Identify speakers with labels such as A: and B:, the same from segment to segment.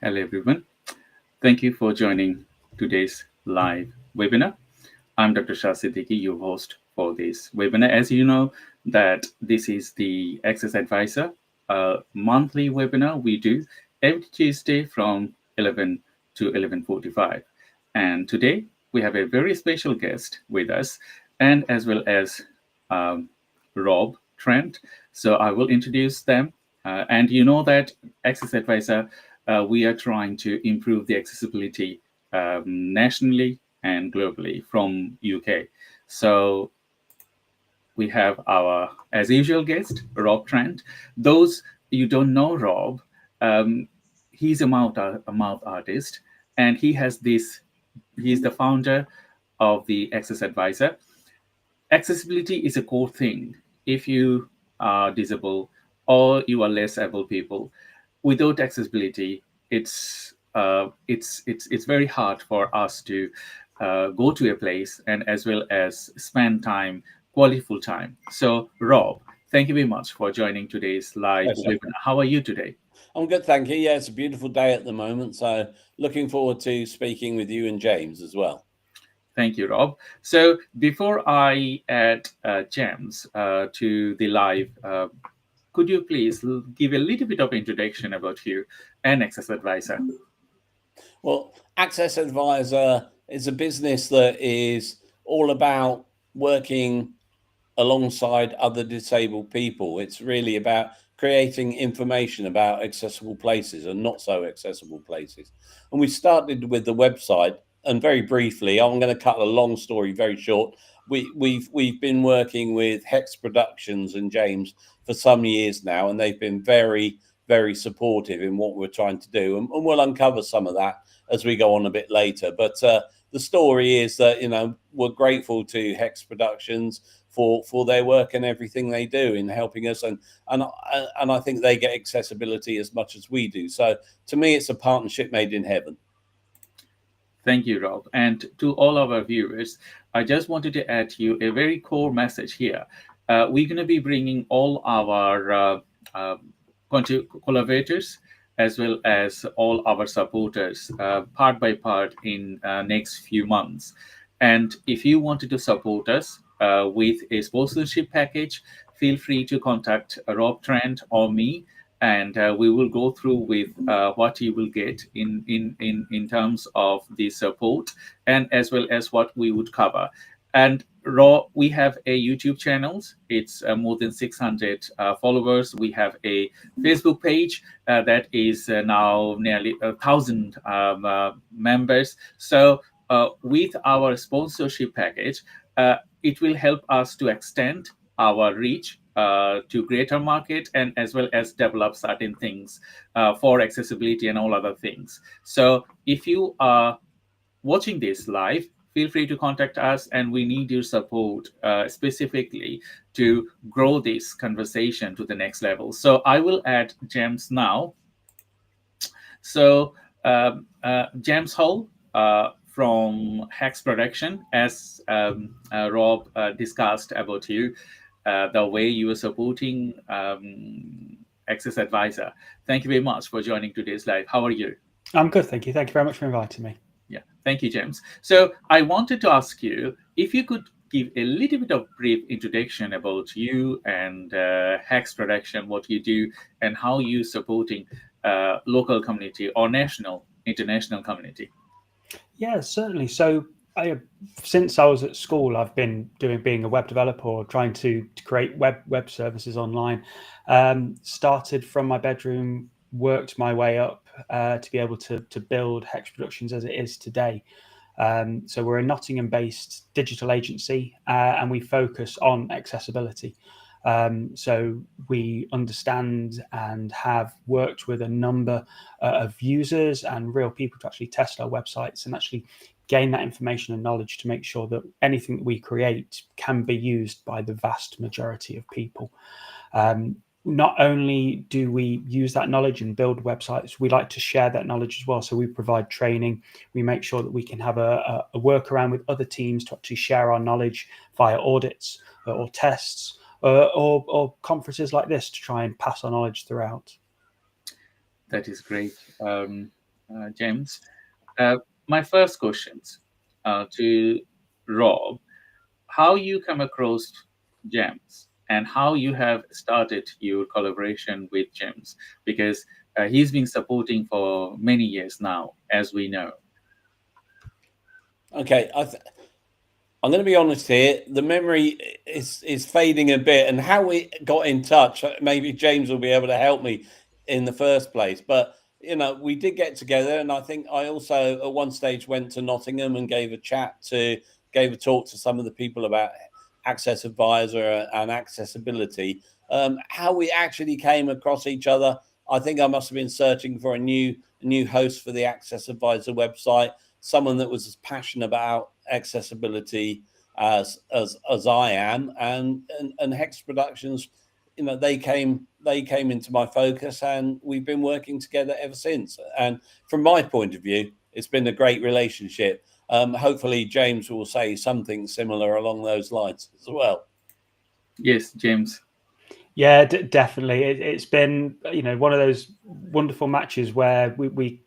A: Hello, everyone. Thank you for joining today's live webinar. I'm Dr. Shah Siddiqui, your host for this webinar. As you know, that this is the Accessadvisr monthly webinar we do every Tuesday from 11 to 11:45. And today we have a very special guest with us, and as well as um, Rob Trent. So I will introduce them. And you know that Accessadvisr, we are trying to improve the accessibility nationally and globally from UK. So we have our, as usual, guest, Rob Trent. Those you don't know Rob, um, he's a mouth artist, and he has this. He's the founder of the Accessadvisr. Accessibility is a core thing. If you are disabled or you are less able people, without accessibility, it's very hard for us to go to a place and as well as spend time, quality time. So, Rob, thank you very much for joining today's live
B: Pleasure.
A: webinar. How are you today?
B: I'm good, thank you. Yeah, it's a beautiful day at the moment, so looking forward to speaking with you and James as well.
A: Thank you, Rob. So before I add James to the live, could you please give a little bit of introduction about you and Accessadvisr?
B: Well, Accessadvisr is a business that is all about working alongside other disabled people. It's really about creating information about accessible places and not so accessible places. And we started with the website. And very briefly, I'm going to cut a long story very short. We've been working with HeX Productions and James for some years now, and they've been very supportive in what we're trying to do. And we'll uncover some of that as we go on a bit later. But the story is that we're grateful to HeX Productions for their work and everything they do in helping us, and I think they get accessibility as much as we do. So to me, it's a partnership made in heaven.
A: Thank you, Rob. And to all our viewers, I just wanted to add you a very core message here. We're going to be bringing all our uh, collaborators as well as all our supporters part by part in next few months. And if you wanted to support us with a sponsorship package, feel free to contact Rob Trent or me, and we will go through with what you will get in terms of the support and as well as what we would cover. And Raw, we have a YouTube channels. It's more than 600 followers. We have a Facebook page that is now nearly 1,000 members. So with our sponsorship package, it will help us to extend our reach to greater market and as well as develop certain things for accessibility and all other things. So if you are watching this live, feel free to contact us, and we need your support specifically to grow this conversation to the next level. So I will add James now. So James Hall from HeX Production, as Rob discussed about you, the way you are supporting Accessadvisr. Thank you very much for joining today's live. How are you?
C: I'm good, thank you. Thank you very much for inviting me.
A: Yeah, thank you, James. So I wanted to ask you if you could give a little bit of brief introduction about you and HeX Production, what you do, and how you supporting local community or national, international community.
C: Yeah, certainly. So since I was at school, I've been being a web developer or trying to create web services online. Started from my bedroom, worked my way up to be able to build HeX Productions as it is today. So we're a Nottingham-based digital agency, and we focus on accessibility. So we understand and have worked with a number of users and real people to actually test our websites and actually gain that information and knowledge to make sure that anything that we create can be used by the vast majority of people. Not only do we use that knowledge and build websites, we like to share that knowledge as well. So we provide training. We make sure that we can have a workaround with other teams to actually share our knowledge via audits or tests or conferences like this to try and pass our knowledge throughout.
A: That is great. James. My first questions to Rob: how you come across James and how you have started your collaboration with James, because he's been supporting for many years now, as we know.
B: Okay, I'm going to be honest here. The memory is fading a bit, and how we got in touch, maybe James will be able to help me in the first place. But we did get together, and I think I also at one stage went to Nottingham and gave a talk to some of the people about Accessadvisr and accessibility. How we actually came across each other, I think I must have been searching for a new host for the Accessadvisr website, someone that was as passionate about accessibility as I am, and HeX Productions, they came into my focus, and we've been working together ever since. And from my point of view, it's been a great relationship. Hopefully James will say something similar along those lines as well.
A: Yes, James.
C: Yeah, definitely. It's been, one of those wonderful matches where we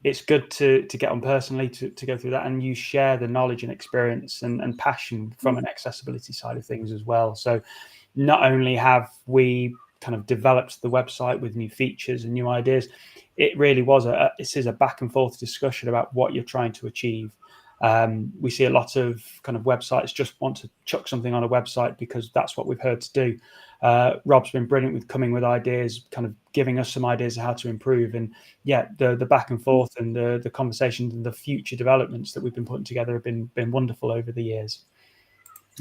C: it's good to get on personally to go through that, and you share the knowledge and experience and passion from an accessibility side of things as well. So not only have we kind of developed the website with new features and new ideas, it really was this is a back and forth discussion about what you're trying to achieve. We see a lot of kind of websites just want to chuck something on a website because that's what we've heard to do. Rob's been brilliant with coming with ideas, kind of giving us some ideas of how to improve. And yeah, the back and forth and the conversations and the future developments that we've been putting together have been wonderful over the years.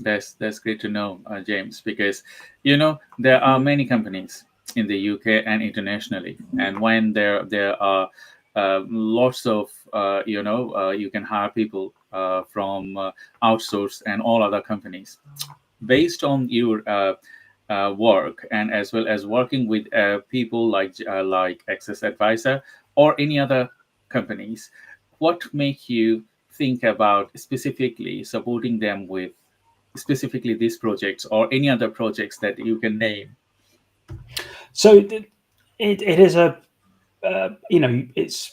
A: That's great to know, James, because there are many companies in the UK and internationally, and when there are lots of you can hire people from outsource and all other companies based on your work, and as well as working with people like Accessadvisr or any other companies. What make you think about specifically supporting them with specifically these projects or any other projects that you can name?
C: So it is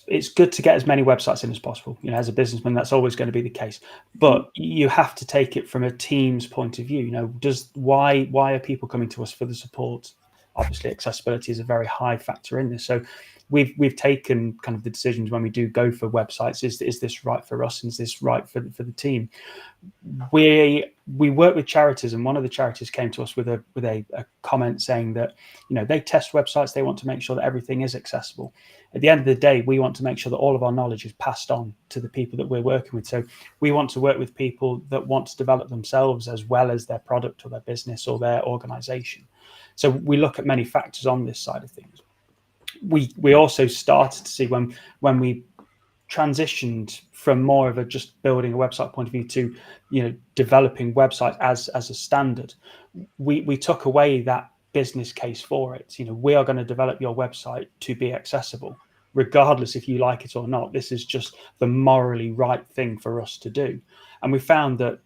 C: it's good to get as many websites in as possible. As a businessman, that's always going to be the case. But you have to take it from a team's point of view. Why are people coming to us for the support? Obviously, accessibility is a very high factor in this. So we've taken kind of the decisions when we do go for websites. Is this right for us? And is this right for the team? We work with charities, and one of the charities came to us with a comment saying that they test websites. They want to make sure that everything is accessible. At the end of the day, we want to make sure that all of our knowledge is passed on to the people that we're working with. So we want to work with people that want to develop themselves as well as their product or their business or their organization. So we look at many factors on this side of things. We also started to see when we transitioned from more of a just building a website point of view to developing websites as a standard, we took away that business case for it. We are going to develop your website to be accessible regardless if you like it or not. This is just the morally right thing for us to do. And we found that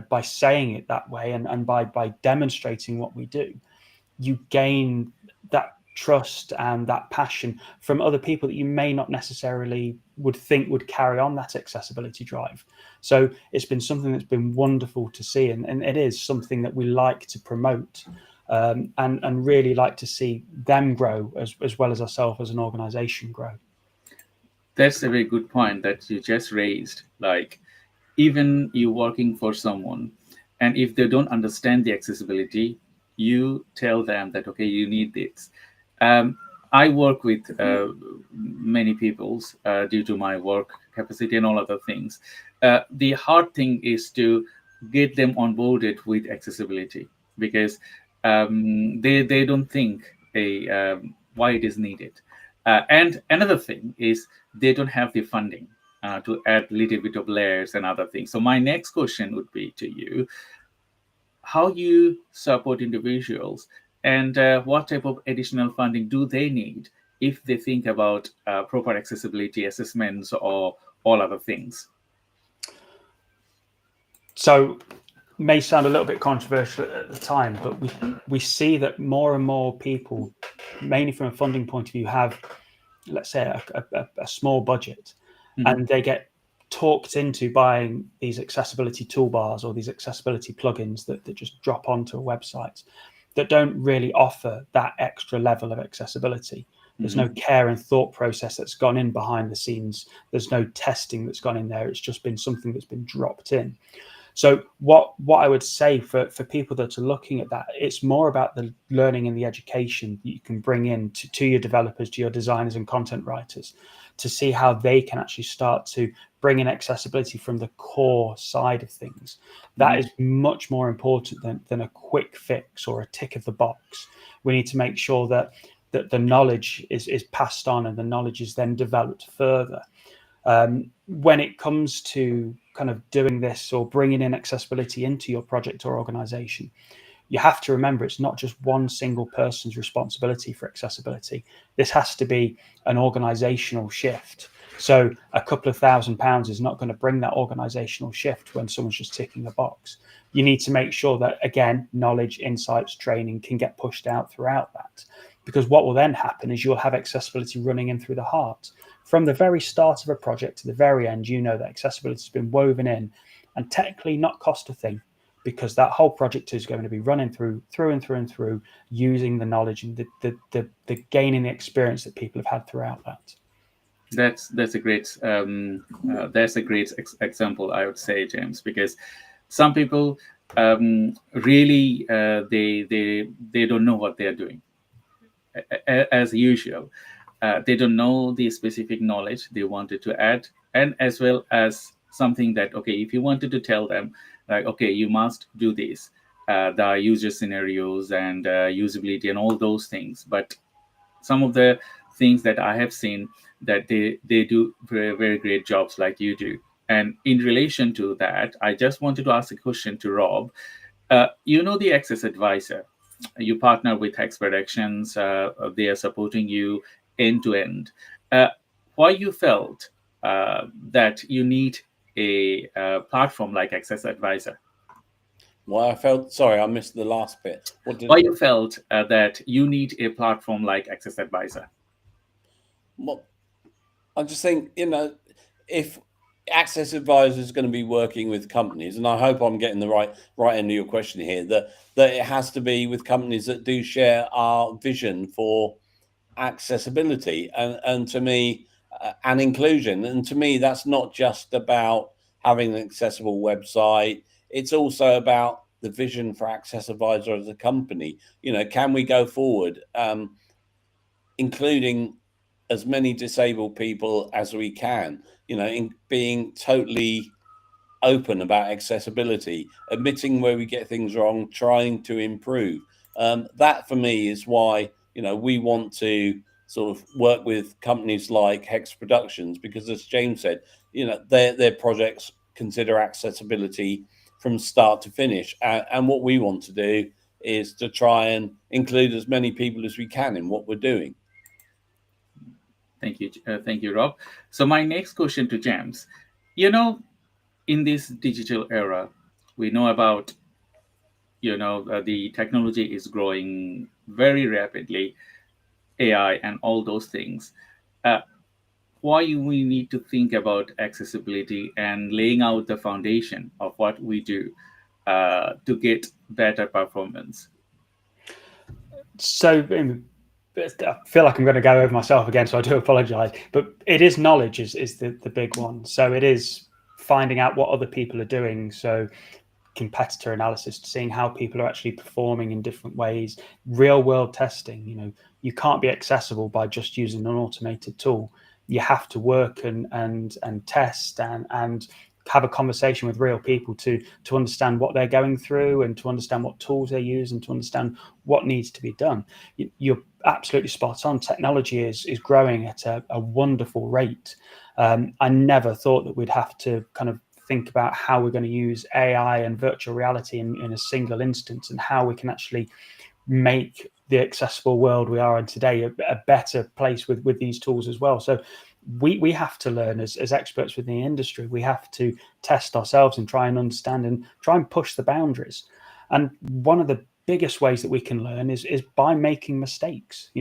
C: by saying it that way and by demonstrating what we do, you gain that trust and that passion from other people that you may not necessarily would think would carry on that accessibility drive. So it's been something that's been wonderful to see, and it is something that we like to promote, and really like to see them grow as well as ourselves as an organization grow.
A: That's a very good point that you just raised. Like, even you working for someone, and if they don't understand the accessibility, you tell them that, okay, you need this. I work with many peoples due to my work capacity and all other things. The hard thing is to get them onboarded with accessibility, because they don't think why it is needed. And another thing is they don't have the funding to add a little bit of layers and other things. So my next question would be to you: how you support individuals, and what type of additional funding do they need if they think about proper accessibility assessments or all other things?
C: So may sound a little bit controversial at the time, but we see that more and more people, mainly from a funding point of view, have let's say, a small budget,
A: Mhm.
C: and they get talked into buying these accessibility toolbars or these accessibility plugins that just drop onto a website that don't really offer that extra level of accessibility. There's no care and thought process that's gone in behind the scenes. There's no testing that's gone in there. It's just been something that's been dropped in. So what I would say for people that are looking at that, it's more about the learning and the education that you can bring in to your developers, to your designers and content writers, to see how they can actually start to bring in accessibility from the core side of things. That is much more important than a quick fix or a tick of the box. We need to make sure that the knowledge is passed on and the knowledge is then developed further. When it comes to kind of doing this or bringing in accessibility into your project or organization, you have to remember it's not just one single person's responsibility for accessibility. This has to be an organizational shift. So a couple of £1,000 is not going to bring that organizational shift when someone's just ticking a box. You need to make sure that, again, knowledge, insights, training can get pushed out throughout that. Because what will then happen is you'll have accessibility running in through the heart. From the very start of a project to the very end, you know that accessibility has been woven in and technically not cost a thing, because that whole project is going to be running through and through, using the knowledge and the gaining the experience that people have had throughout that.
A: That's a great example, I would say, James, because some people really they don't know what they are doing. As usual, they don't know the specific knowledge they wanted to add, and as well as something that, okay, if you wanted to tell them, like, okay, you must do this, the user scenarios and usability and all those things, but some of the things that I have seen that they do very, very great jobs like you do. And in relation to that, I just wanted to ask a question to Rob. You know the Accessadvisr. You partner with HeX Productions. They are supporting you end to end. Why you felt that you need a platform like Accessadvisr?
B: Why I felt, sorry, I missed the last bit.
A: Why you felt that you need a platform like Accessadvisr?
B: Well, I just think, if Accessadvisr is going to be working with companies, and I hope I'm getting the right end of your question here, that it has to be with companies that do share our vision for accessibility and to me, and inclusion. And to me, that's not just about having an accessible website. It's also about the vision for Accessadvisr as a company. Can we go forward, including as many disabled people as we can, in being totally open about accessibility, admitting where we get things wrong, trying to improve. That for me is why, we want to sort of work with companies like HeX Productions, because as James said, their projects consider accessibility from start to finish. And what we want to do is to try and include as many people as we can in what we're doing.
A: Thank you, Rob. So my next question to James, in this digital era, we know about, the technology is growing very rapidly, AI and all those things. Why we need to think about accessibility and laying out the foundation of what we do to get better performance?
C: So I feel like I'm going to go over myself again, so I do apologize. But it is knowledge is the big one. So it is finding out what other people are doing. So competitor analysis, seeing how people are actually performing in different ways, real world testing. You can't be accessible by just using an automated tool. You have to work and test and have a conversation with real people to understand what they're going through and to understand what tools they use and to understand what needs to be done. You're absolutely spot on. Technology is growing at a wonderful rate. I never thought that we'd have to kind of think about how we're going to use AI and virtual reality in a single instance, and how we can actually make the accessible world we are in today a better place with these tools as well. So we have to learn as experts within the industry. We have to test ourselves and try and understand and try and push the boundaries. And one of the biggest ways that we can learn is by making mistakes.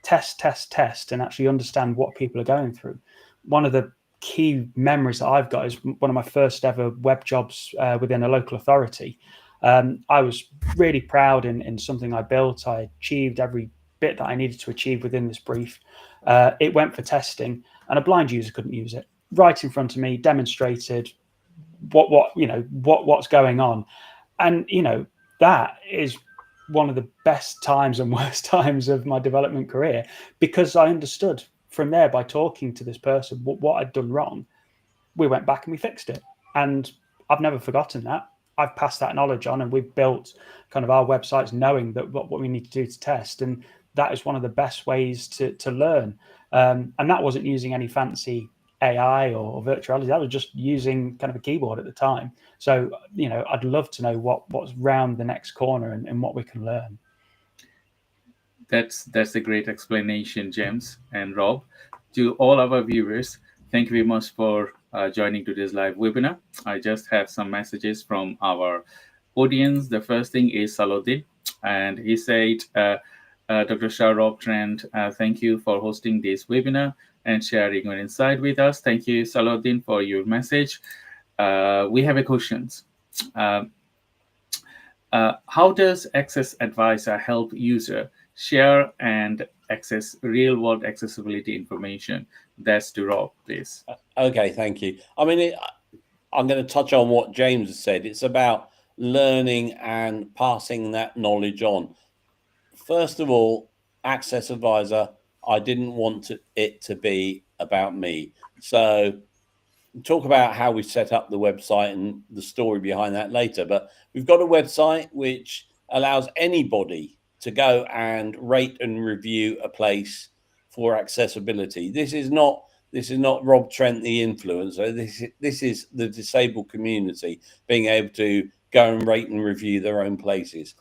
C: test, and actually understand what people are going through. One of the key memories that I've got is one of my first ever web jobs within a local authority. I was really proud in something I built. I achieved every bit that I needed to achieve within this brief. It went for testing, and a blind user couldn't use it. Right in front of me, demonstrated what's going on, and that is one of the best times and worst times of my development career, because I understood from there, by talking to this person, what I'd done wrong. We went back and we fixed it, and I've never forgotten that. I've passed that knowledge on, and we've built kind of our websites knowing that what we need to do to test, and that is one of the best ways to learn. And that wasn't using any fancy AI or virtual reality. That was just using kind of a keyboard at the time. So I'd love to know what's round the next corner and what we can learn.
A: That's a great explanation, James and Rob. To all our viewers, thank you very much for joining today's live webinar. I just have some messages from our audience. The first thing is Saladin, and he said, Dr. Shah, Rob, Trent, thank you for hosting this webinar and sharing your insight with us. Thank you, Saladin, for your message. We have a question. How does Accessadvisr help user share and access real-world accessibility information? That's to Rob, please.
B: Okay, thank you. I mean, I'm going to touch on what James has said. It's about learning and passing that knowledge on. First of all, Accessadvisr, I didn't want it to be about me. So talk about how we set up the website and the story behind that later. But we've got a website which allows anybody to go and rate and review a place for accessibility. This is not Rob Trent, the influencer. This is the disabled community being able to go and rate and review their own places.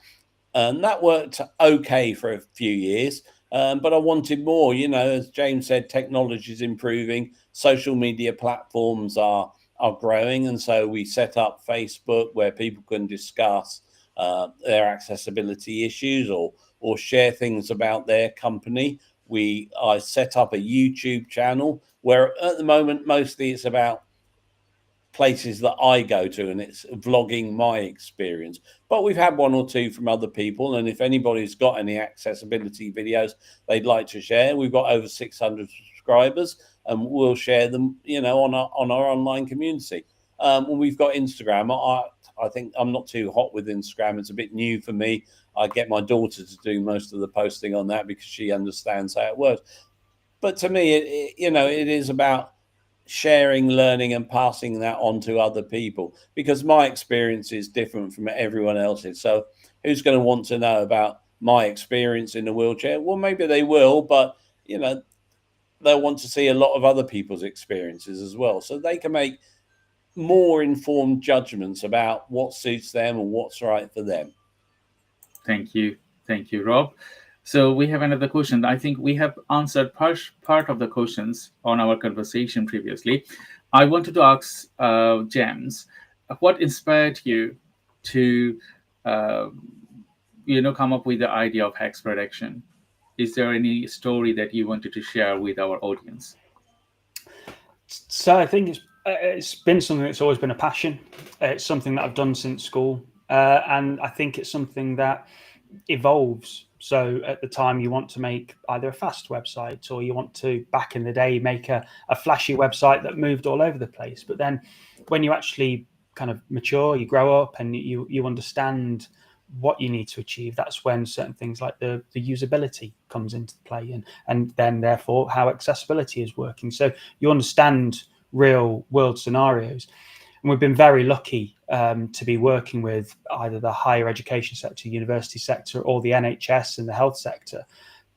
B: And that worked okay for a few years. But I wanted more. As James said, technology is improving. Social media platforms are growing. And so we set up Facebook, where people can discuss their accessibility issues or share things about their company. I set up a YouTube channel where at the moment, mostly it's about places that I go to, and it's vlogging my experience. But we've had one or two from other people, and if anybody's got any accessibility videos they'd like to share, we've got over 600 subscribers, and we'll share them, on our online community. And we've got Instagram. I think I'm not too hot with Instagram. It's a bit new for me. I get my daughter to do most of the posting on that because she understands how it works. But to me, it is about sharing, learning, and passing that on to other people, because my experience is different from everyone else's. So who's going to want to know about my experience in a wheelchair? Well, maybe they will, but they'll want to see a lot of other people's experiences as well, so they can make more informed judgments about what suits them and what's right for them.
A: Thank you, Rob. So we have another question. I think we have answered part of the questions on our conversation previously. I wanted to ask James, what inspired you to come up with the idea of HeX Production? Is there any story that you wanted to share with our audience?
C: So I think it's been something that's always been a passion. It's something that I've done since school, and I think it's something that evolves. So at the time you want to make either a fast website, or you want to, back in the day, make a flashy website that moved all over the place. But then when you actually kind of mature, you grow up, and you understand what you need to achieve, that's when certain things like the usability comes into play, and then therefore how accessibility is working. So you understand real world scenarios. And we've been very lucky to be working with either the higher education sector, university sector, or the NHS and the health sector,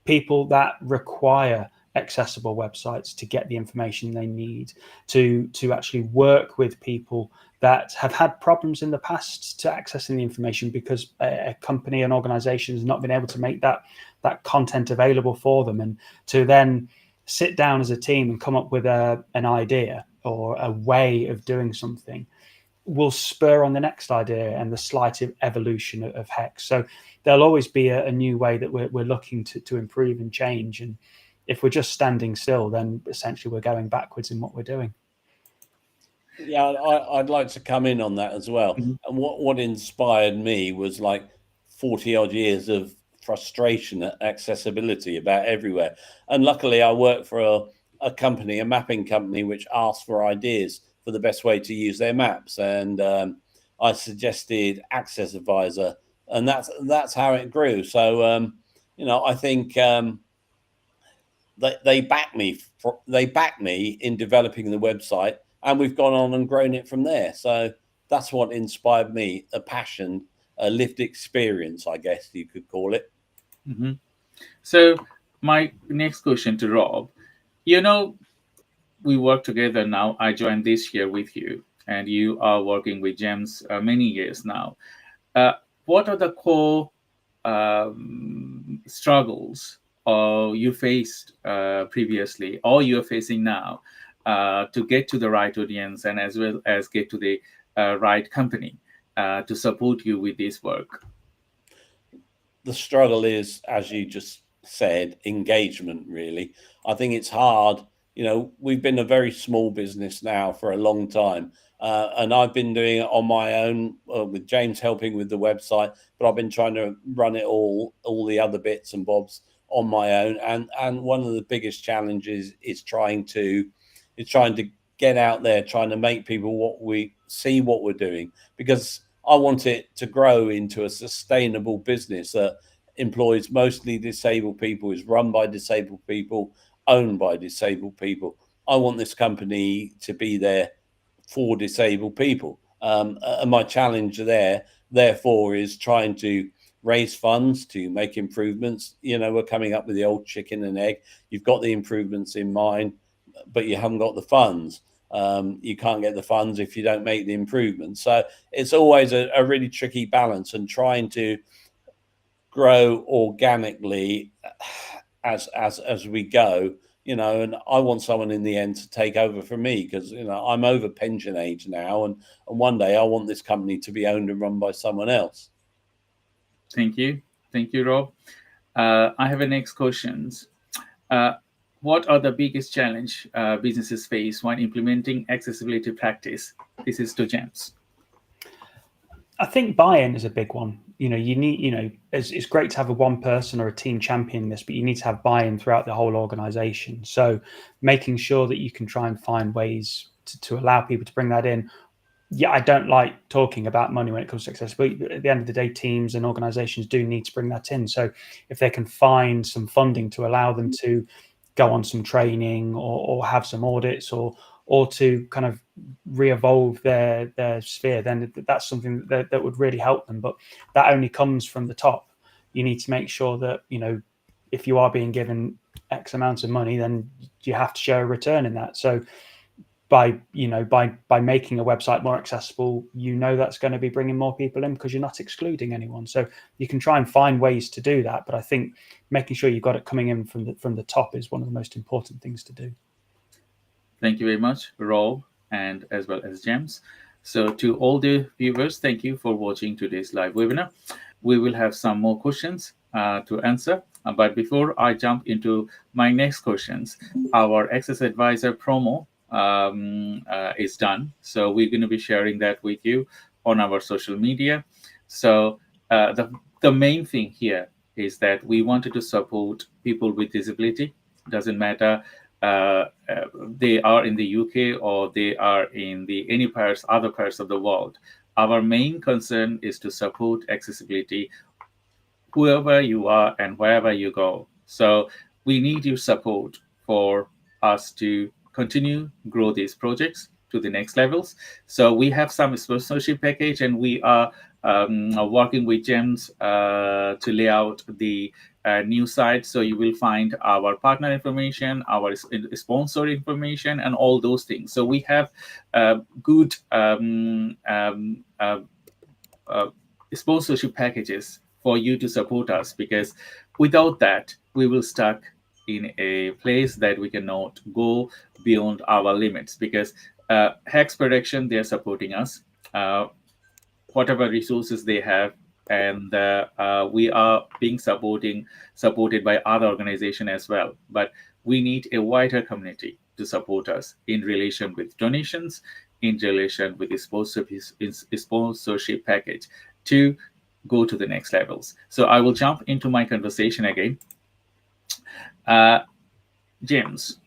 C: people that require accessible websites to get the information they need, to actually work with people that have had problems in the past to accessing the information because a company, an organization has not been able to make that content available for them, and to then sit down as a team and come up with an idea or a way of doing something will spur on the next idea and the slight evolution of HeX. So there'll always be a new way that we're looking to improve and change. And if we're just standing still, then essentially we're going backwards in what we're doing.
B: Yeah, I'd like to come in on that as well.
C: Mm-hmm.
B: And what inspired me was like 40 odd years of frustration at accessibility about everywhere. And luckily I work for a company, a mapping company, which asks for ideas for the best way to use their maps. And I suggested Accessadvisr, and that's how it grew. So, you know, I think they back me in developing the website, and we've gone on and grown it from there. So that's what inspired me, a passion, a lived experience, I guess you could call it.
A: Mm-hmm. So my next question to Rob, you know, we work together now. I joined this year with you, and you are working with GEMS many years now. What are the core struggles you faced previously, or you're facing now, to get to the right audience and as well as get to the right company to support you with this work?
B: The struggle is, as you just said, engagement, really. I think it's hard. You know, we've been a very small business now for a long time. And I've been doing it on my own, with James helping with the website, but I've been trying to run it all the other bits and bobs on my own. And one of the biggest challenges is trying to get out there, trying to make people what we're doing, because I want it to grow into a sustainable business that employs mostly disabled people, is run by disabled people, owned by disabled people. I want this company to be there for disabled people. And my challenge therefore, is trying to raise funds to make improvements. You know, we're coming up with the old chicken and egg. You've got the improvements in mind, but you haven't got the funds. You can't get the funds if you don't make the improvements. So it's always a really tricky balance, and trying to grow organically as we go, you know. And I want someone in the end to take over from me, because, you know, I'm over pension age now, and one day I want this company to be owned and run by someone else.
A: Thank you, Rob. I have a next questions. What are the biggest challenge businesses face when implementing accessibility practice? This is to James.
C: I think buy-in is a big one. You know, you need, you know, it's great to have a one person or a team championing this, but you need to have buy-in throughout the whole organization. So making sure that you can try and find ways to allow people to bring that in. Yeah, I don't like talking about money when it comes to accessibility, but at the end of the day, teams and organizations do need to bring that in. So if they can find some funding to allow them to go on some training or have some audits or to kind of re-evolve their sphere, then that's something that would really help them. But that only comes from the top. You need to make sure that, you know, if you are being given X amount of money, then you have to show a return in that. So by making a website more accessible, you know, that's going to be bringing more people in because you're not excluding anyone. So you can try and find ways to do that, but I think making sure you've got it coming in from the top is one of the most important things to do.
A: Thank you very much, Rob, and as well as James. So to all the viewers, thank you for watching today's live webinar. We will have some more questions to answer. But before I jump into my next questions, our Accessadvisr promo is done. So we're going to be sharing that with you on our social media. So the main thing here is that we wanted to support people with disability. Doesn't matter they are in the UK or they are in the other parts of the world. Our main concern is to support accessibility whoever you are and wherever you go. So we need your support for us to continue grow these projects to the next levels. So we have some sponsorship package, and we are working with GEMS to lay out the new site. So you will find our partner information, our sponsor information, and all those things. So we have good sponsorship packages for you to support us, because without that, we will stuck in a place that we cannot go beyond our limits. Because HeX Productions, they are supporting us. whatever resources they have, and we are being supported by other organizations as well. But we need a wider community to support us in relation with donations, in relation with the sponsorship package to go to the next levels. So I will jump into my conversation again. James,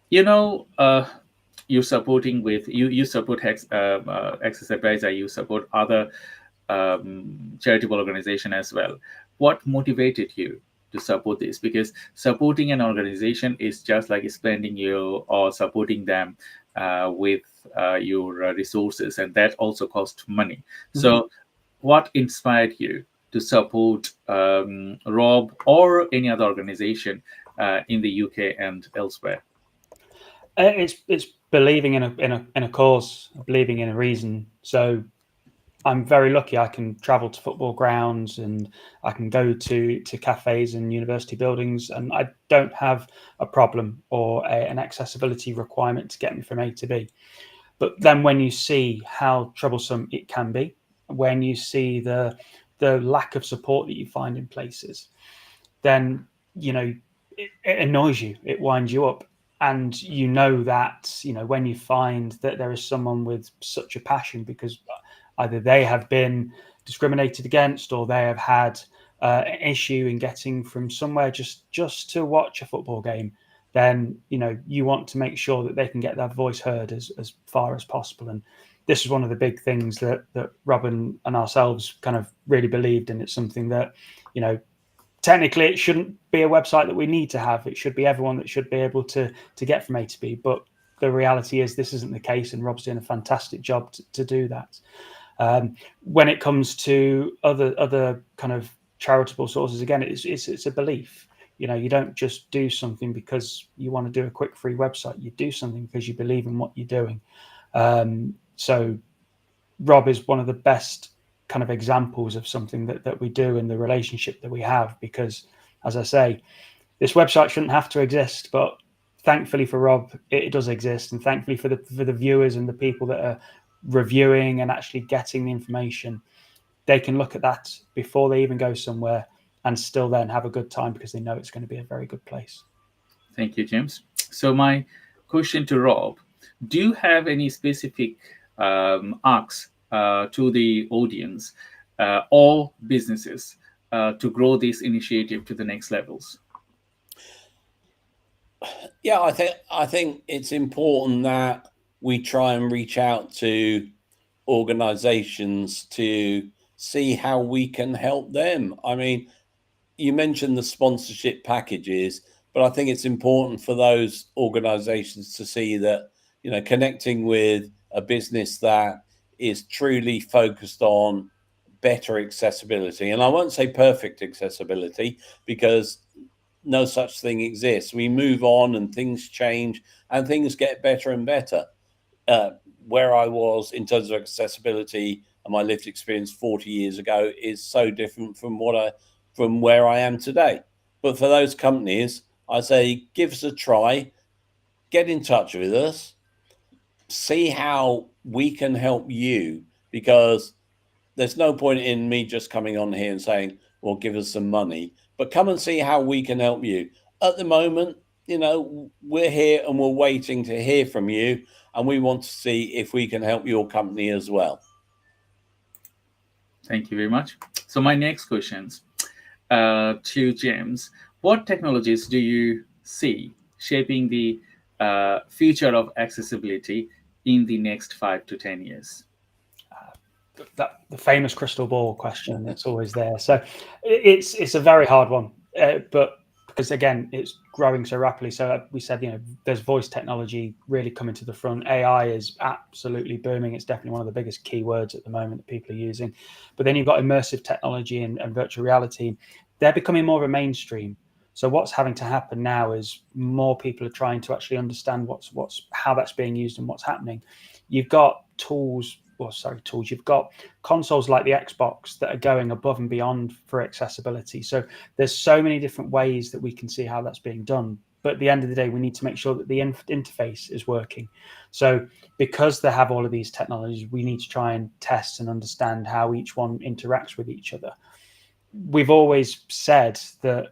A: you're supporting with you support Accessadvisr, you support other charitable organization as well. What motivated you to support this? Because supporting an organization is just like spending you or supporting them with your resources, and that also costs money. Mm-hmm. So what inspired you to support Rob or any other organization in the UK and elsewhere?
C: It's believing in a cause, believing in a reason. So I'm very lucky. I can travel to football grounds and I can go to cafes and university buildings, and I don't have a problem or an accessibility requirement to get me from A to B. But then when you see how troublesome it can be, when you see the lack of support that you find in places, then it annoys you, it winds you up. And that when you find that there is someone with such a passion because either they have been discriminated against or they have had an issue in getting from somewhere just to watch a football game, then you want to make sure that they can get their voice heard as far as possible. And this is one of the big things that Robin and ourselves kind of really believed in. It's something that technically it shouldn't be a website that we need to have. It should be everyone that should be able to get from A to B. But the reality is this isn't the case, and Rob's doing a fantastic job to do that. When it comes to other kind of charitable sources, again, it's a belief. You don't just do something because you want to do a quick free website. You do something because you believe in what you're doing. So Rob is one of the best kind of examples of something that we do in the relationship that we have, because as I say, this website shouldn't have to exist, but thankfully for Rob it does exist, and thankfully for the viewers and the people that are reviewing and actually getting the information, they can look at that before they even go somewhere and still then have a good time because they know it's going to be a very good place.
A: Thank you, James. So my question to Rob, do you have any specific asks to the audience or businesses to grow this initiative to the next levels?
B: Yeah, I think it's important that we try and reach out to organizations to see how we can help them. I mean, you mentioned the sponsorship packages, but I think it's important for those organizations to see that, connecting with a business that is truly focused on better accessibility. And I won't say perfect accessibility, because no such thing exists. We move on and things change and things get better and better. Where I was in terms of accessibility and my lived experience 40 years ago is so different from where I am today. But for those companies, I say, give us a try, get in touch with us, see how we can help you, because there's no point in me just coming on here and saying, well, give us some money, but come and see how we can help you. At the moment, we're here and we're waiting to hear from you, and we want to see if we can help your company as well.
A: Thank you very much. So my next questions to James: what technologies do you see shaping the future of accessibility in the next 5 to 10 years?
C: The famous crystal ball question that's always there. So it's a very hard one, but because again, it's growing so rapidly. So we said, there's voice technology really coming to the front. AI is absolutely booming. It's definitely one of the biggest keywords at the moment that people are using. But then you've got immersive technology and virtual reality. They're becoming more of a mainstream. So what's having to happen now is more people are trying to actually understand how that's being used and what's happening. You've got you've got consoles like the Xbox that are going above and beyond for accessibility. So there's so many different ways that we can see how that's being done. but at the end of the day, we need to make sure that the interface is working. So because they have all of these technologies, we need to try and test and understand how each one interacts with each other. We've always said that,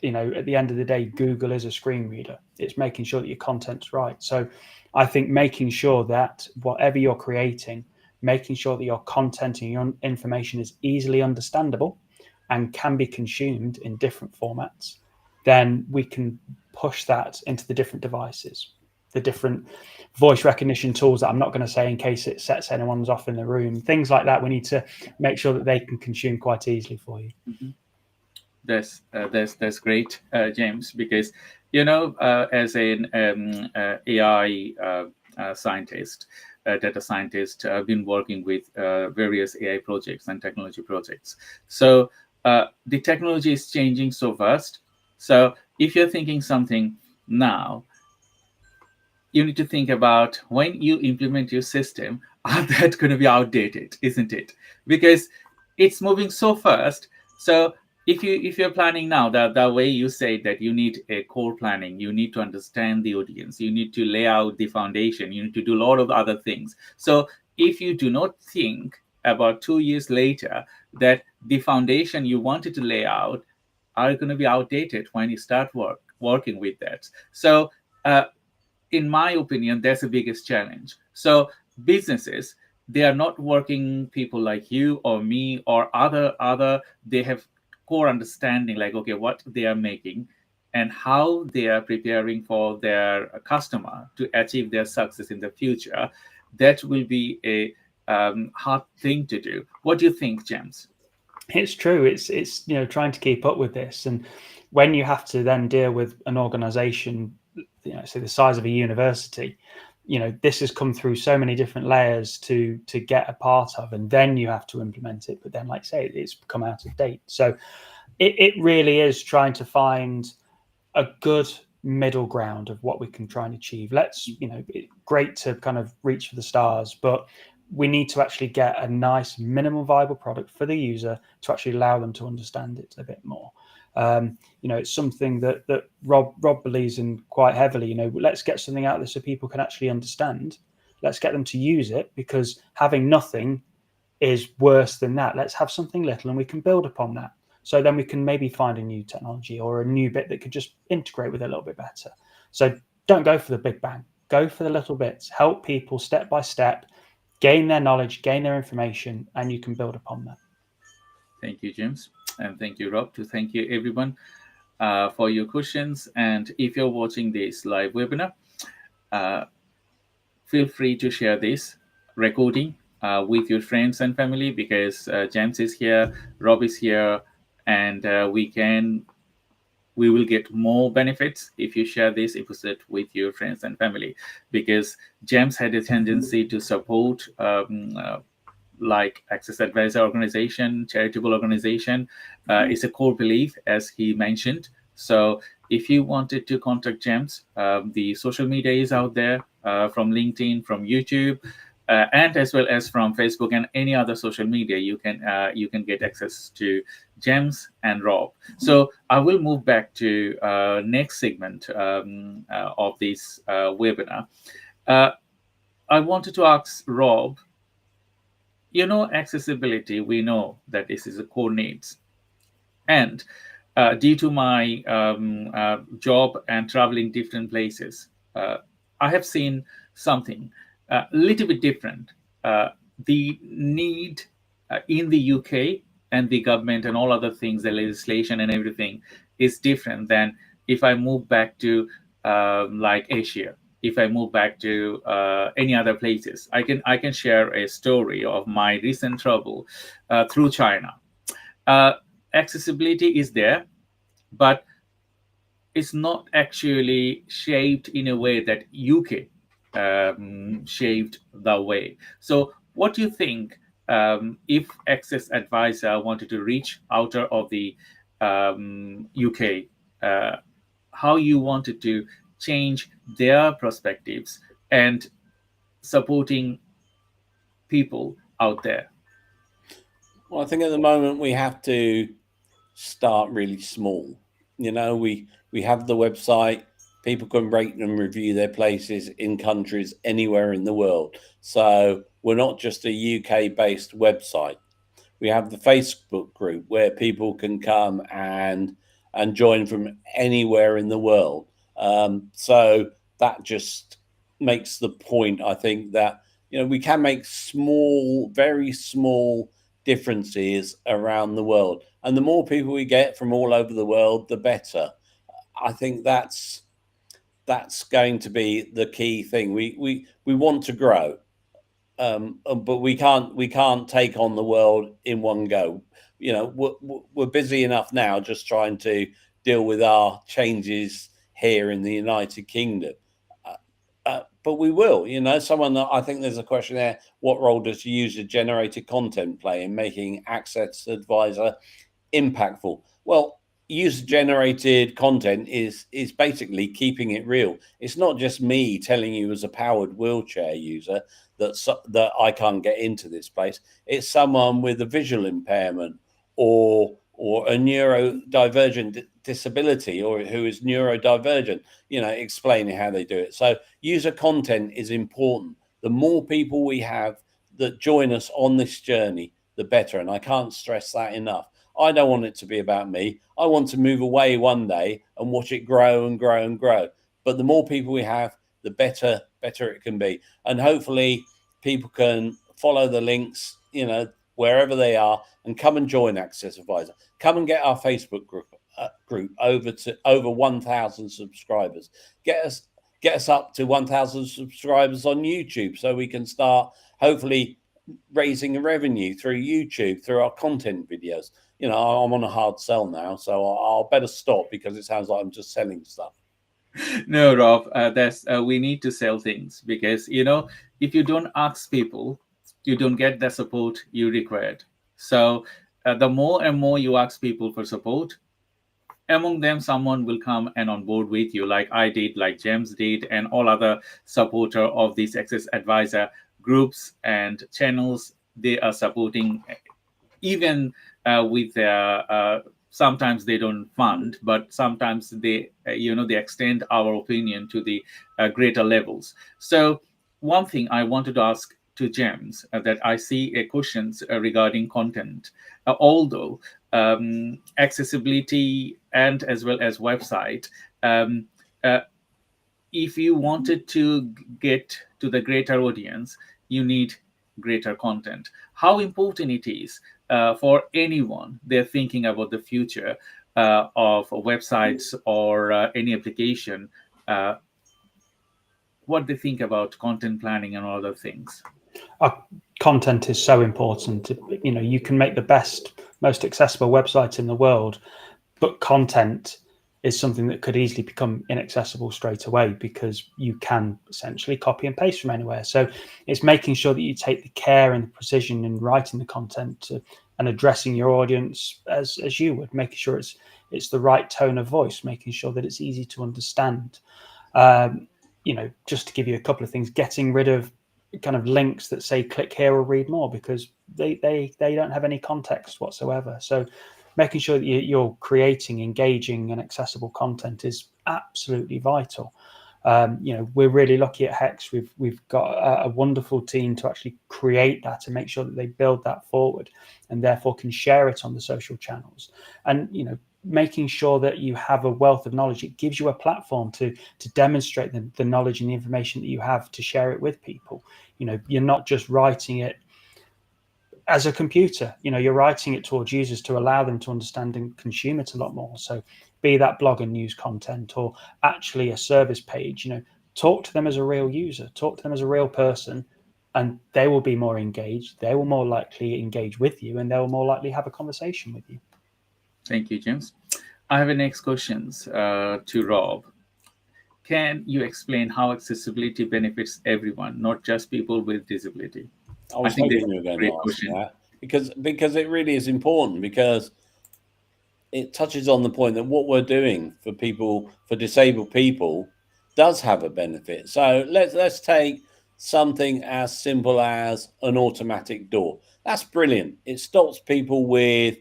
C: you know, at the end of the day, Google is a screen reader. It's making sure that your content's right. So I think making sure that whatever you're creating, making sure that your content and your information is easily understandable and can be consumed in different formats, then we can push that into the different devices, the different voice recognition tools that I'm not going to say in case it sets anyone's off in the room, things like that. We need to make sure that they can consume quite easily for you.
A: Mm-hmm. That's great, James, because, you know, as an AI scientist, data scientist, I've been working with various AI projects and technology projects. So the technology is changing so fast. So if you're thinking something now, you need to think about when you implement your system, are that going to be outdated, isn't it? Because it's moving so fast. So if you're planning now, the way you say that you need a core planning, you need to understand the audience, you need to lay out the foundation, you need to do a lot of other things. So if you do not think about 2 years later that the foundation you wanted to lay out are going to be outdated when you start working with that. So in my opinion, that's the biggest challenge. So businesses, they are not working people like you or me or other. They have core understanding, like, okay, what they are making and how they are preparing for their customer to achieve their success in the future. That will be a hard thing to do. What do you think, James?
C: It's true. It's you know, trying to keep up with this, and when you have to then deal with an organization, you know, say the size of a university, you know, this has come through so many different layers to get a part of, and then you have to implement it. But then, like I say, it's become out of date. So it really is trying to find a good middle ground of what we can try and achieve. Let's, you know, great to kind of reach for the stars, but we need to actually get a nice minimal viable product for the user to actually allow them to understand it a bit more. You know, it's something that Rob believes in quite heavily. You know, let's get something out there so people can actually understand. Let's get them to use it, because having nothing is worse than that. Let's have something little and we can build upon that. So then we can maybe find a new technology or a new bit that could just integrate with it a little bit better. So don't go for the big bang. Go for the little bits. Help people step by step, gain their knowledge, gain their information, and you can build upon that.
A: Thank you, James. And thank you, Rob. To thank you, everyone, for your questions. And if you're watching this live webinar, feel free to share this recording with your friends and family, because James is here, Rob is here, and we will get more benefits if you share this episode with your friends and family, because James had a tendency to support like Accessadvisr organization, charitable organization. It's a core belief, as he mentioned. So if you wanted to contact James, the social media is out there, from LinkedIn, from YouTube, and as well as from Facebook and any other social media. You can get access to James and Rob. So I will move back to next segment of this webinar. I wanted to ask Rob, you know, accessibility, we know that this is a core needs. And due to my job and traveling different places, I have seen something a little bit different. The need in the UK and the government and all other things, the legislation and everything is different than if I move back to like Asia. If I move back to any other places, I can share a story of my recent travel through China. Accessibility is there, but it's not actually shaped in a way that UK shaped the way. So what do you think, if Accessadvisr wanted to reach outer of the UK, how you wanted to change their perspectives and supporting people out there?
B: Well, I think at the moment we have to start really small. You know, we have the website, people can rate and review their places in countries anywhere in the world. So we're not just a UK-based website. We have the Facebook group where people can come and join from anywhere in the world. So that just makes the point, I think, that we can make small, very small differences around the world, and the more people we get from all over the world, the better. I think that's going to be the key thing. We want to grow, but we can't take on the world in one go. We're busy enough now just trying to deal with our changes here in the United Kingdom. But we will, I think there's a question there. What role does user-generated content play in making Accessadvisr impactful? Well, user-generated content is basically keeping it real. It's not just me telling you as a powered wheelchair user that I can't get into this place. It's someone with a visual impairment or a neurodivergent disability, or who is neurodivergent, explaining how they do it. So user content is important. The more people we have that join us on this journey, the better. And I can't stress that enough. I don't want it to be about me. I want to move away one day and watch it grow and grow and grow. But the more people we have, the better it can be. And hopefully people can follow the links, wherever they are, and come and join Accessadvisr. Come and get our Facebook group over 1,000 subscribers. Get us up to 1,000 subscribers on YouTube, so we can start hopefully raising revenue through YouTube, through our content videos. I'm on a hard sell now, so I'll better stop, because it sounds like I'm just selling stuff.
A: No, Rob, we need to sell things, because if you don't ask people, you don't get the support you required. So the more and more you ask people for support, among them someone will come and on board with you, like I did, like James did, and all other supporter of these Accessadvisr groups and channels. They are supporting, even with their sometimes they don't fund, but sometimes they they extend our opinion to the greater levels. So one thing I wanted to ask to James, that I see questions regarding content, although accessibility and as well as website, if you wanted to get to the greater audience, you need greater content. How important it is for anyone they're thinking about the future of websites or any application, what they think about content planning and other things.
C: Content is so important. You can make the best, most accessible websites in the world, but content is something that could easily become inaccessible straight away, because you can essentially copy and paste from anywhere. So it's making sure that you take the care and the precision in writing the content and addressing your audience as you would, making sure it's the right tone of voice, making sure that it's easy to understand. Just to give you a couple of things, getting rid of kind of links that say click here or read more, because they don't have any context whatsoever. So making sure that you're creating engaging and accessible content is absolutely vital. We're really lucky at HeX. We've got a wonderful team to actually create that and make sure that they build that forward, and therefore can share it on the social channels. And making sure that you have a wealth of knowledge, it gives you a platform to demonstrate the knowledge and the information that you have, to share it with people. You're not just writing it as a computer, you're writing it towards users to allow them to understand and consume it a lot more. So be that blog and news content, or actually a service page, talk to them as a real user, talk to them as a real person, and they will be more engaged. They will more likely engage with you, and they will more likely have a conversation with you.
A: Thank you, James. I have a next questions to Rob. Can you explain how accessibility benefits everyone, not just people with disability?
B: I think you were going to ask that, because it really is important, because it touches on the point that what we're doing for people, for disabled people, does have a benefit. So let's take something as simple as an automatic door. That's brilliant. It stops people with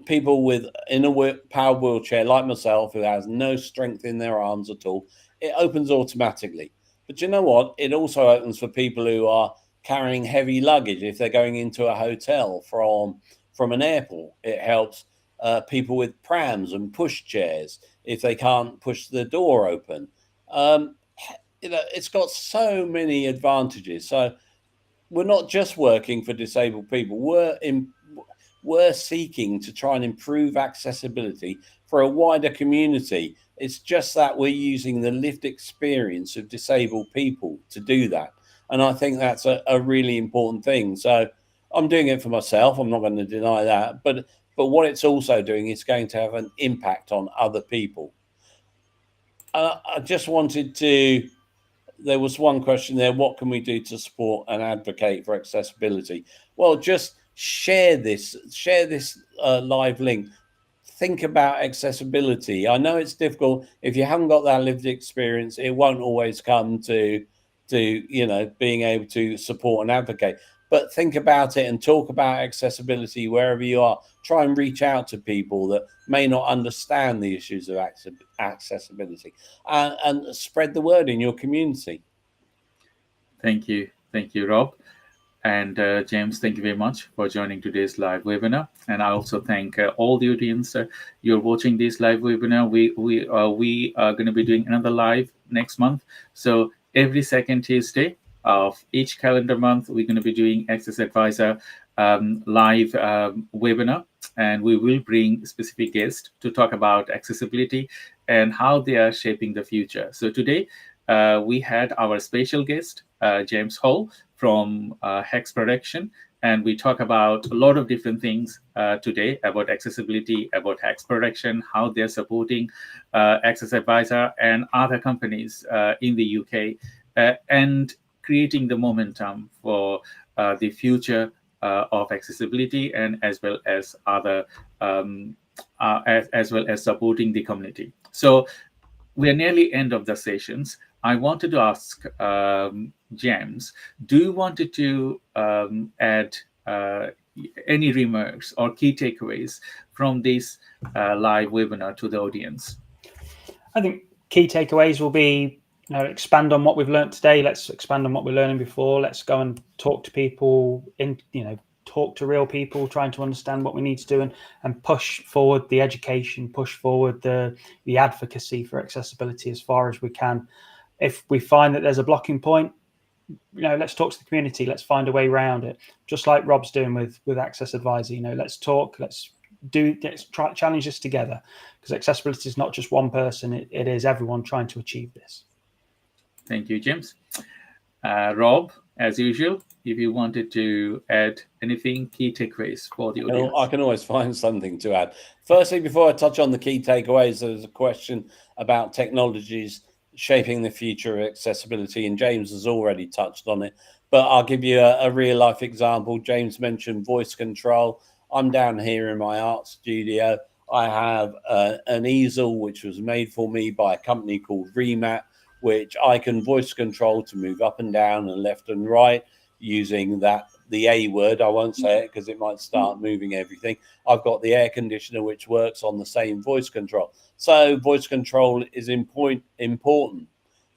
B: people in a power wheelchair like myself who has no strength in their arms at all, it opens automatically. But you know what? It also opens for people who are carrying heavy luggage if they're going into a hotel from an airport. It helps people with prams and push chairs if they can't push the door open. It's got so many advantages. So we're not just working for disabled people. We're seeking to try and improve accessibility for a wider community. It's just that we're using the lived experience of disabled people to do that. And I think that's a really important thing. So I'm doing it for myself. I'm not going to deny that. But what it's also doing is going to have an impact on other people. I just wanted to, there was one question there. What can we do to support and advocate for accessibility? Well, just share this live link. Think about accessibility. I know it's difficult. If you haven't got that lived experience, it won't always come to being able to support and advocate. But think about it and talk about accessibility wherever you are. Try and reach out to people that may not understand the issues of accessibility, and spread the word in your community.
A: Thank you, Rob. And James, thank you very much for joining today's live webinar. And I also thank all the audience. You're watching this live webinar. We are going to be doing another live next month. So every second Tuesday of each calendar month, we're going to be doing Accessadvisr live webinar, and we will bring specific guests to talk about accessibility and how they are shaping the future. So today we had our special guest, James Hall from HeX Productions, and we talk about a lot of different things today about accessibility, about HeX Productions, how they're supporting Accessadvisr and other companies in the UK, and creating the momentum for the future of accessibility, and as well as other as well as supporting the community. So we are nearly end of the sessions. I wanted to ask James, do you wanted to add any remarks or key takeaways from this live webinar to the audience?
C: I think key takeaways will be, expand on what we've learned today. Let's expand on what we're learning before. Let's go and talk to people, talk to real people, trying to understand what we need to do, and push forward the education, push forward the advocacy for accessibility as far as we can. If we find that there's a blocking point, let's talk to the community. Let's find a way around it, just like Rob's doing with Accessadvisr. Let's talk. Let's try challenge this together, because accessibility is not just one person. It is everyone trying to achieve this.
A: Thank you, James. Rob, as usual, if you wanted to add anything, key takeaways for the audience.
B: I can always find something to add. Firstly, before I touch on the key takeaways, there's a question about technologies shaping the future of accessibility, and James has already touched on it, but I'll give you a real life example. James mentioned voice control. I'm down here in my art studio. I have an easel which was made for me by a company called Remat, which I can voice control to move up and down and left and right using the A word. I won't say it because it might start moving everything. I've got the air conditioner which works on the same voice control. So voice control is important.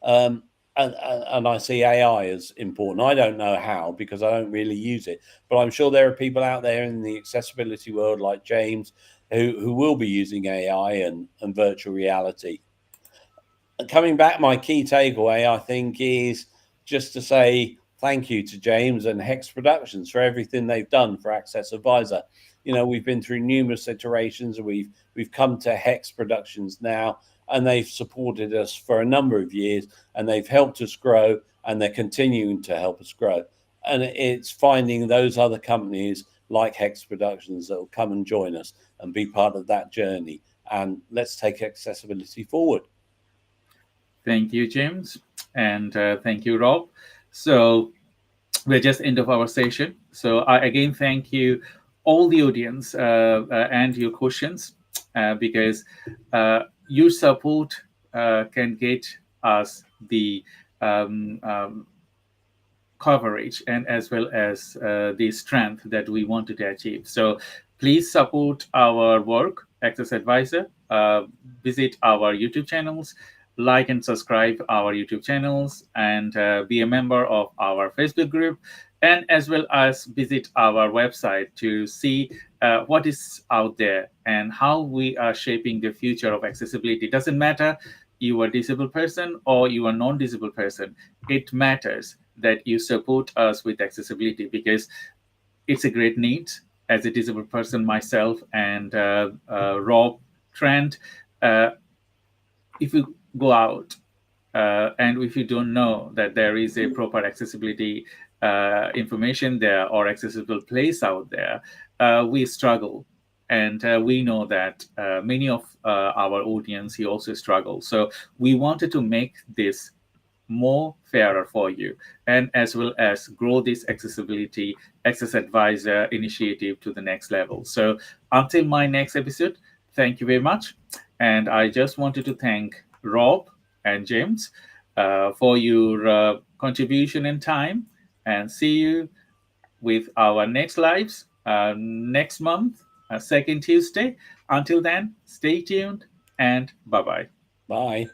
B: And I see AI as important. I don't know how, because I don't really use it, but I'm sure there are people out there in the accessibility world like James who will be using AI and virtual reality. Coming back, my key takeaway, I think, is just to say thank you to James and HeX Productions for everything they've done for Accessadvisr. We've been through numerous iterations. We've come to HeX Productions now, and they've supported us for a number of years, and they've helped us grow, and they're continuing to help us grow. And it's finding those other companies like HeX Productions that will come and join us and be part of that journey. And let's take accessibility forward.
A: Thank you, James, and thank you, Rob. So we're just end of our session. So I again thank you, all the audience, and your questions, because your support can get us the coverage and as well as the strength that we wanted to achieve. So Please support our work, Accessadvisr. Visit our YouTube channels, like and subscribe our YouTube channels, and be a member of our Facebook group, and as well as visit our website to see what is out there and how we are shaping the future of accessibility. It doesn't matter you are a disabled person or you are a non-disabled person. It matters that you support us with accessibility, because it's a great need. As a disabled person myself, and Rob, Trent, uh, if you go out and if you don't know that there is a proper accessibility information there or accessible place out there, we struggle. And we know that many of our audience here also struggle. So we wanted to make this more fairer for you, and as well as grow this accessibility Accessadvisr initiative to the next level. So until my next episode, thank you very much. And I just wanted to thank Rob and James for your contribution and time, and see you with our next lives next month, second Tuesday. Until then, stay tuned, and bye-bye.
B: Bye.